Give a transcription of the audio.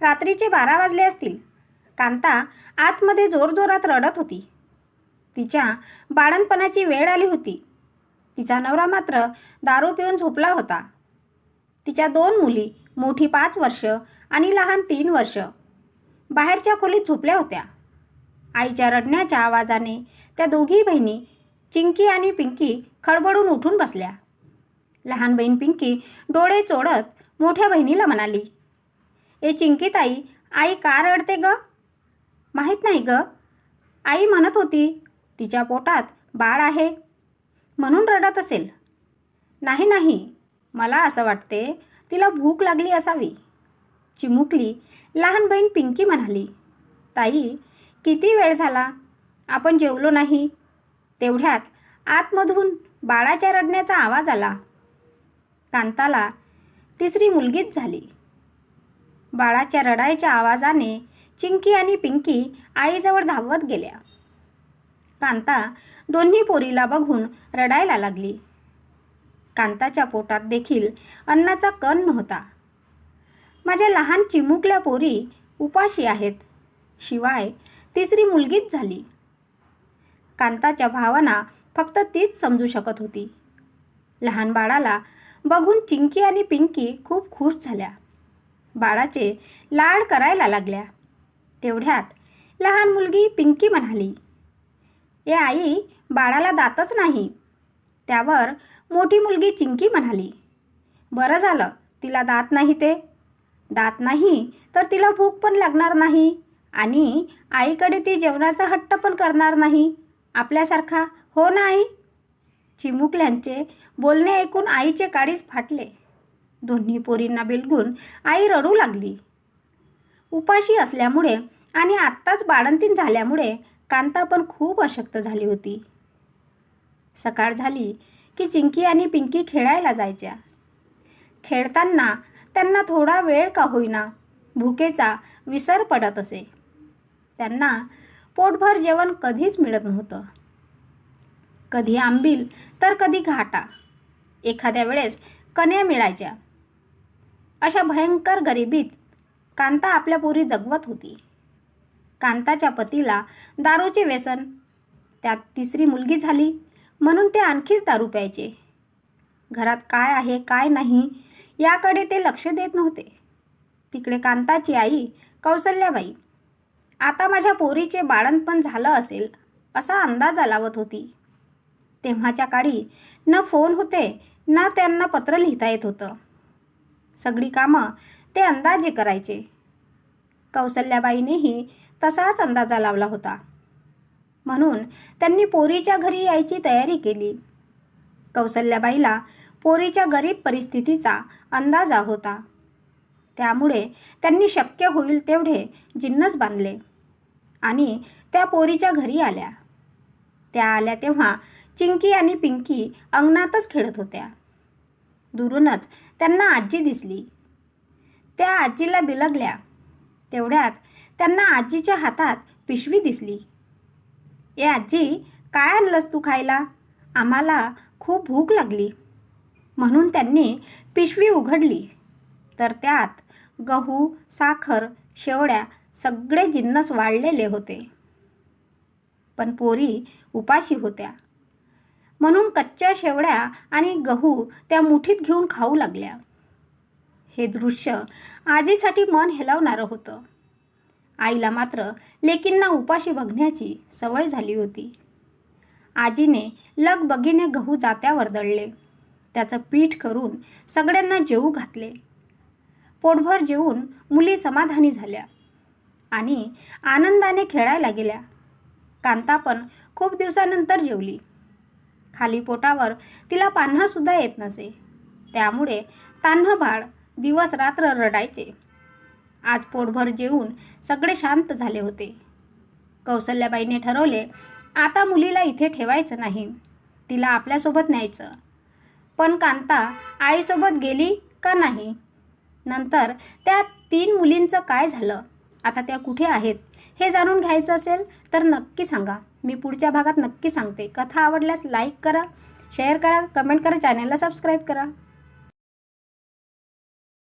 रात्रीचे 12 वाजले असतील. कांता आतमध्ये जोरजोरात रडत होती. तिच्या बाळंतपणाची वेळ आली होती. तिचा नवरा मात्र दारू पिऊन झोपला होता. तिच्या 2 मुली, मोठी 5 वर्ष आणि लहान 3 वर्ष, बाहेरच्या खोलीत झोपल्या होत्या. आईच्या रडण्याच्या आवाजाने त्या दोघी बहिणी चिंकी आणि पिंकी खडबडून उठून बसल्या. लहान बहीण पिंकी डोळे चोळत मोठ्या बहिणीला म्हणाली, "ए चिंकीताई, आई का रडते ग?" "माहीत नाही ग. आई म्हणत होती तिच्या पोटात बाळ आहे म्हणून रडत असेल." "नाही नाही, मला असं वाटते तिला भूक लागली असावी." चिमुकली लहान बहीण पिंकी म्हणाली, "ताई, किती वेळ झाला, आपण जेवलो नाही." तेवढ्यात आतमधून बाळाच्या रडण्याचा आवाज आला. कांताला 3री मुलगीच झाली. बाळाच्या रडायच्या आवाजाने चिंकी आणि पिंकी आईजवळ धावत गेल्या. कांता दोन्ही पोरीला बघून रडायला लागली. कांताच्या पोटात देखील अन्नाचा कण नव्हता. "माझ्या लहान चिमुकल्या पोरी उपाशी आहेत, शिवाय 3री मुलगीच झाली." कांताच्या भावना फक्त तीच समजू शकत होती. लहान बाळाला बघून चिंकी आणि पिंकी खूप खुश झाल्या. बाळाचे लाड करायला लागल्या. तेवढ्यात लहान मुलगी पिंकी म्हणाली, "ए आई, बाळाला दातच नाही." त्यावर मोठी मुलगी चिंकी म्हणाली, "बरं झालं तिला दात नाही ते. दात नाही तर तिला भूक पण लागणार नाही आणि आईकडे ती जेवणाचा हट्ट पण करणार नाही आपल्यासारखा, हो ना आई?" चिमुकल्यांचे बोलणे ऐकून आईचे काळीज फाटले. दोन्ही पोरींना बिलगून आई रडू लागली. उपाशी असल्यामुळे आणि आत्ताच बाळंतीण झाल्यामुळे कांता पण खूप अशक्त झाली होती. सकाळ झाली की चिंकी आणि पिंकी खेळायला जायच्या. खेळताना त्यांना थोडा वेळ का होईना भुकेचा विसर पडत असे. त्यांना पोटभर जेवण कधीच मिळत नव्हतं. कधी आंबील तर कधी घाटा, एखाद्या वेळेस कण्या मिळायच्या. अशा भयंकर गरिबीत कांता आपल्या पोरी जगवत होती. कांताच्या पतीला दारूचे व्यसन, त्यात 3री मुलगी झाली म्हणून ते आणखीच दारू प्यायचे. घरात काय आहे काय नाही याकडे ते लक्ष देत नव्हते. तिकडे कांताची आई कौसल्याबाई आता माझ्या पोरीचे बाळंतपण झालं असेल असा अंदाज लावत होती. तेव्हाच्या काळी न फोन होते ना त्यांना पत्र लिहिता येत होतं. सगळी कामं ते अंदाजे करायचे. कौसल्याबाईनेही तसाच अंदाजा लावला होता. म्हणून त्यांनी पोरीच्या घरी यायची तयारी केली. कौसल्याबाईला पोरीच्या गरीब परिस्थितीचा अंदाजा होता. त्यामुळे त्यांनी शक्य होईल तेवढे जिन्नस बांधले आणि त्या पोरीच्या घरी आल्या. त्या आल्या तेव्हा चिंकी आणि पिंकी अंगणातच खेळत होत्या. दुरूनच त्यांना आजी दिसली. त्या आजीला बिलगल्या. तेवढ्यात त्यांना आजीच्या हातात पिशवी दिसली. "ए आजी, काय आणलंस तू खायला? आम्हाला खूप भूक लागली." म्हणून त्यांनी पिशवी उघडली तर त्यात गहू, साखर, शेवड्या सगळे जिन्नस वाळलेले होते. पण पोरी उपाशी होत्या म्हणून कच्च्या शेवड्या आणि गहू त्या मुठीत घेऊन खाऊ लागल्या. हे दृश्य आजीसाठी मन हेलावणारं होतं. आईला मात्र लेकींना उपाशी बघण्याची सवय झाली होती. आजीने लगबगीने गहू जात्यावर दळले. त्याचं पीठ करून सगळ्यांना जेवू घातले. पोटभर जेवून मुली समाधानी झाल्या आणि आनंदाने खेळायला गेल्या. कांता पण खूप दिवसानंतर जेवली. खाली पोटावर तिला पान्हासुद्धा येत नसे. त्यामुळे तान्ह बाळ दिवस रात्र रडायचे. आज पोटभर जेवून सगळे शांत झाले होते. कौसल्याबाईने ठरवले, आता मुलीला इथे ठेवायचं नाही, तिला आपल्यासोबत न्यायचं. पण कांता आईसोबत गेली का नाही? नंतर त्या 3 मुलींचं काय झालं? आता त्या कुठे आहेत? हे जाणून घ्यायचं असेल तर नक्की सांगा. मी पुढच्या भागात नक्की सांगते. कथा आवडल्यास लाईक करा, शेअर करा, कमेंट करा, चॅनलला सबस्क्राईब करा.